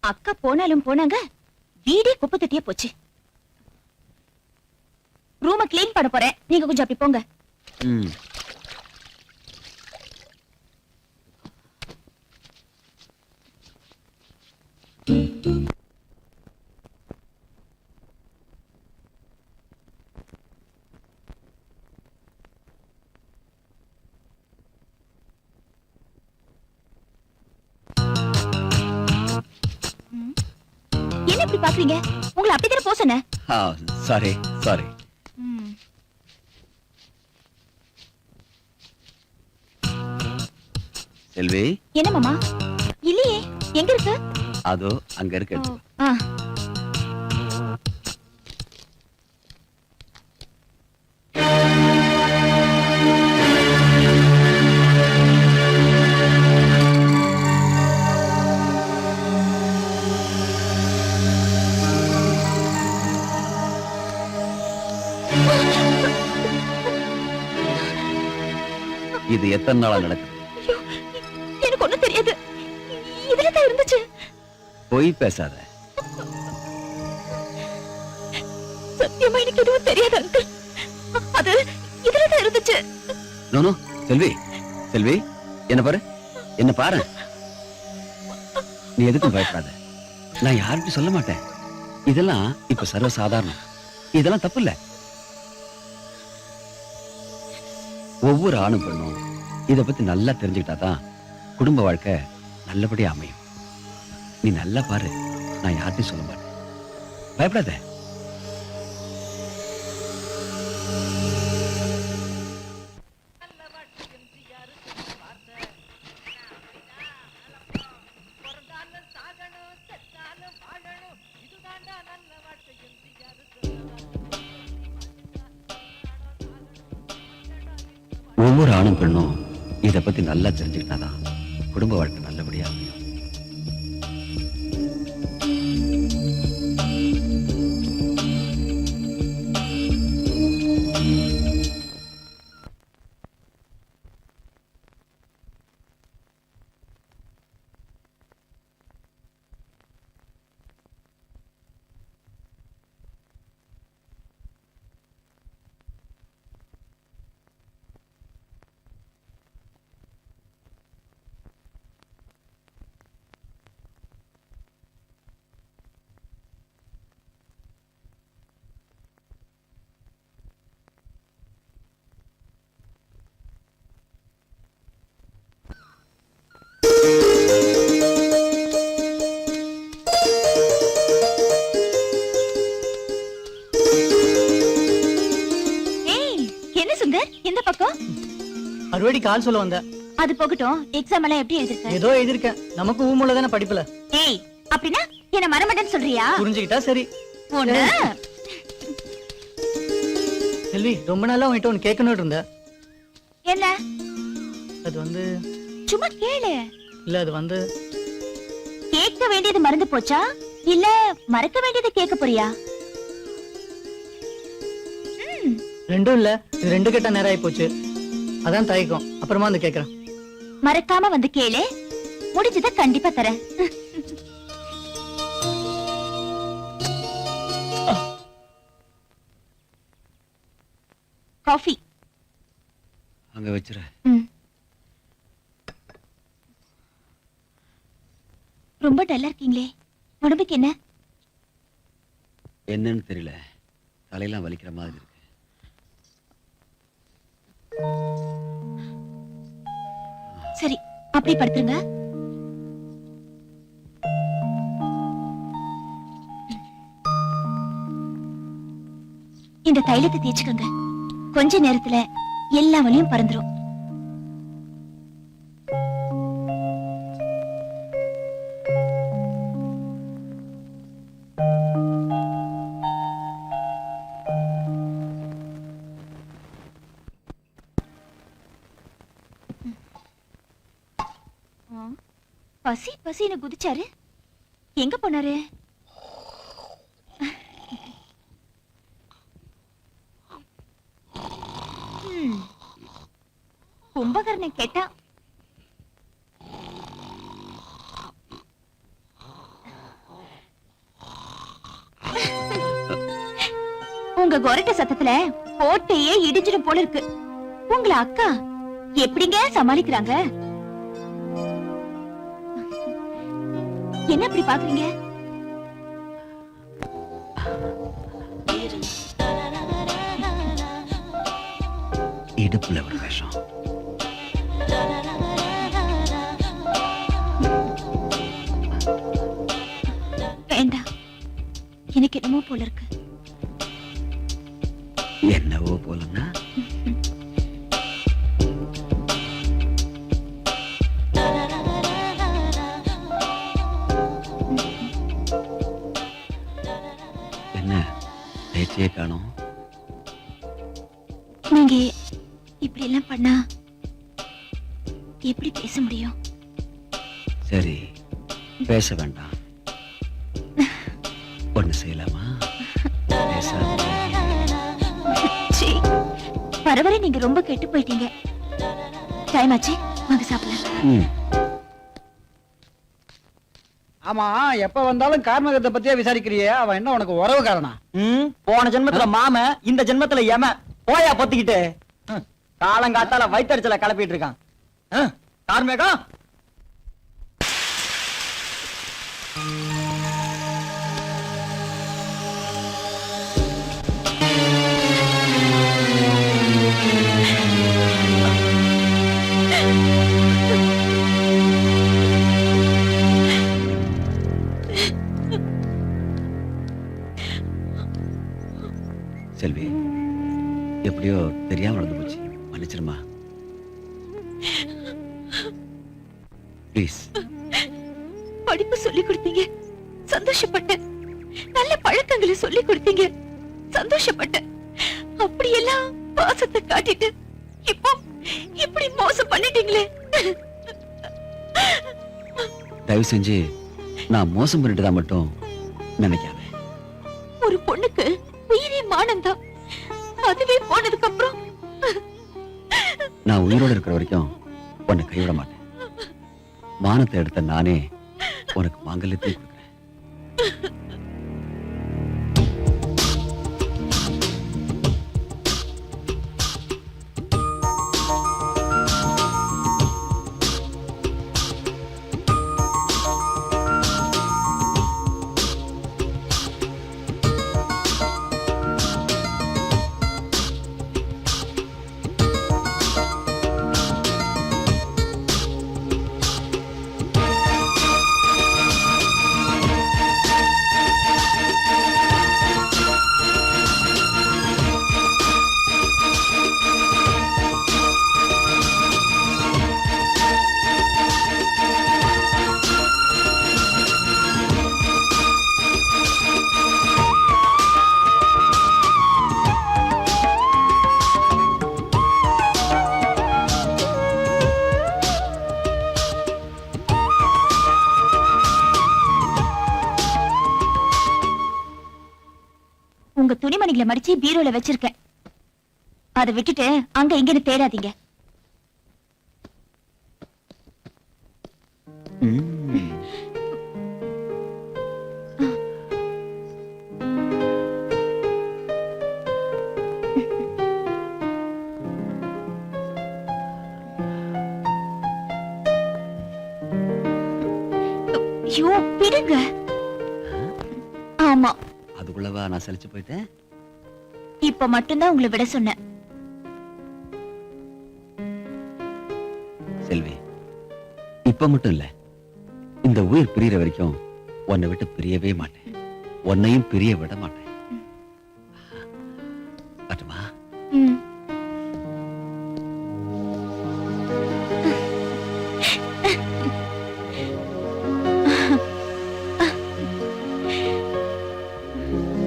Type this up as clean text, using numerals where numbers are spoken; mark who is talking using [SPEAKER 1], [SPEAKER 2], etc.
[SPEAKER 1] அக்கா போனாலும் போனாங்க, வீடே குப்பை தட்டியே போச்சு. ரூம கிளீன் பண்ண போறேன், நீங்க கொஞ்சம் அப்படி போங்க. என்ன இப்படி பாக்குறீங்க? உங்களை அப்படித்தானே போ சொன்னேன்.
[SPEAKER 2] Sorry sorry. செல்வி.
[SPEAKER 1] என்ன மாமா? இல்லையே, எங்க இருக்கு?
[SPEAKER 2] அதோ அங்க இருக்கு. இது எத்தனை நாளா நடக்குது?
[SPEAKER 1] எனக்கு ஒண்ணும் தெரியாது. இதுல தான் இருந்துச்சு.
[SPEAKER 2] போய் பேசாத.
[SPEAKER 1] சத்தியமா எனக்கு எதுவும் தெரியாது அங்கிள். அது இதுல தான் இருந்துச்சு.
[SPEAKER 2] நோ நோ செல்வி, செல்வி என்ன பாரு, என்ன பாரு. நீ எதுக்கும் பயப்படாத. நான் யாருக்கும் சொல்ல மாட்டேன். இதெல்லாம் இப்ப சர்வ சாதாரணம். இதெல்லாம் தப்பு இல்ல. ஒவ்வொரு ஆணும் பெண்ணும் இத பத்தி நல்லா தெரிஞ்சுக்கிட்டாதான் குடும்ப வாழ்க்கை நல்லபடியா அமையும். நீ நல்லா பாரு, நான் யார்ட்டையும் சொல்ல மாட்டேன். பயப்படாத. ஒவ்வொரு ஆணும் பெண்ணும் இத பத்தி நல்லா தெரிஞ்சுக்கிட்டாதான் குடும்ப வாழ்க்கை நல்லபடியா அமையும்.
[SPEAKER 3] அறுவடி கால் சொல்ல வந்த.
[SPEAKER 1] அது போகட்டும், எக்ஸாம் எல்லாம் எப்படி எழுதிருக்க?
[SPEAKER 3] ஏதோ எழுதிருக்கேன். நமக்கு ஊமுள்ள தானே படிப்புல.
[SPEAKER 1] ஏய், அப்படினா என்ன மறமடன்னு சொல்றியா?
[SPEAKER 3] புரிஞ்சுக்கிட்டா சரி. செல்வி, ரொம்ப நாளா உன்கிட்ட ஒன்னு கேட்கணும் இருந்த.
[SPEAKER 1] என்ன?
[SPEAKER 3] அது வந்து
[SPEAKER 1] சும்மா கேளு.
[SPEAKER 3] இல்ல, அது வந்து
[SPEAKER 1] கேட்க வேண்டியது மறந்து போச்சா இல்ல மறக்க வேண்டியது கேட்க போறியா?
[SPEAKER 3] ரெண்டும் இல்ல, இது ரெண்டு கேட்ட நேரம் ஆயி போச்சு. அதான் தயக்கம். அப்புறமா வந்து கேக்குறேன்.
[SPEAKER 1] மறக்காம வந்து கேளு, முடிஞ்சத கண்டிப்பா தரேன். காஃபி
[SPEAKER 2] அங்க வச்சிரு.
[SPEAKER 1] ரொம்ப டல்லா இருக்கீங்களே, உடம்புக்கு என்ன?
[SPEAKER 2] என்னன்னு தெரியல, தலையெல்லாம் வலிக்கிற மாதிரி இருக்கு.
[SPEAKER 1] சரி, அப்படி படுத்துருங்க. இந்த தைலத்தை தேய்ச்சுக்கோங்க. கொஞ்ச நேரத்துல எல்லா வலியும் பறந்துரும். பசி பசின்னு குதிச்சாரு, எங்க போனாரு? கும்பகர்ணன் கேட்டா உங்க கொரட்ட சத்தத்துல கோட்டையே இடிஞ்சிடும் போல இருக்கு. உங்கள அக்கா எப்படிங்க சமாளிக்கிறாங்க? என்ன அப்படி பாக்குறீங்க?
[SPEAKER 2] இடுப்புல ஒரு விஷம்.
[SPEAKER 1] வேண்டாம், எனக்கு என்னமோ போல இருக்கு.
[SPEAKER 2] என்னவோ போலன்னா என்ன பேச்சையே காணோம்.
[SPEAKER 1] நீங்க இப்படி எல்லாம் பண்ணா எப்படி பேச முடியும்?
[SPEAKER 2] சரி, பேச வேண்டாம். ஒண்ணு செய்யலாமா? பேசாம
[SPEAKER 1] சீ, வர வர நீங்க ரொம்ப கெட்டு போயிட்டீங்க. டைம் ஆச்சு, வாங்க சாப்பிடலாம்.
[SPEAKER 2] ம்.
[SPEAKER 4] ஆமா, எப்ப வந்தாலும் கார்மகத்தை பத்தியே விசாரிக்கிறியே, அவன் என்ன உனக்கு உறவு காரணா?
[SPEAKER 3] போன ஜென்மத்துல மாம, இந்த ஜென்மத்துல எம. போயா பொத்திக்கிட்டு காலங்காத்தால வயித்தறிச்சல கிளப்பிட்டு இருக்கான். கார்மேகம்,
[SPEAKER 2] செல்வி, எப்படியோ தெரியாம நடந்து போச்சு, மன்னிச்சிருமா. ப்ளீஸ்.
[SPEAKER 1] படிப்பு சொல்லி கொடுத்தீங்க, சந்தோஷப்பட்டேன். நல்ல பழக்கங்களை சொல்லி கொடுத்தீங்க, சந்தோஷப்பட்டேன். அப்படியெல்லாம் பாசத்தை காட்டிட்டு இப்போ இப்படி மோசம் பண்ணிட்டீங்களே.
[SPEAKER 2] தயவு செஞ்சு நான் மோசம் பண்ணிட்டுதான் மட்டும் நினைக்காத.
[SPEAKER 1] ஒரு பொண்ணுக்கு உயிரே மானம்தான். அதுவே போனதுக்கு அப்புறம்
[SPEAKER 2] நான் உயிரோட இருக்கிற வரைக்கும் உன்னை கைவிட மாட்டேன். மானத்தை எடுத்த நானே உனக்கு மாங்கல்யத்தை கொடுக்கிறேன்.
[SPEAKER 1] உங்க துணிமணிகளை மடிச்சு பீரோல வச்சிருக்கேன். அதை விட்டுட்டு அங்க இங்கன்னு தேடாதீங்க. ஐயோ, விடுங்க. ஆமா,
[SPEAKER 2] அதுக்குள்ளவா நான் சலிச்சு போயிட்டேன்.
[SPEAKER 1] இப்ப மட்டும்தான் உங்களை விட சொன்னேன்.
[SPEAKER 2] செல்வி, இப்ப மட்டும் இல்ல, இந்த உயிர் பிரியற வரைக்கும் உன்னை விட்டு பிரியவே மாட்டேன். உன்னையும் பிரிய விட மாட்டேன்.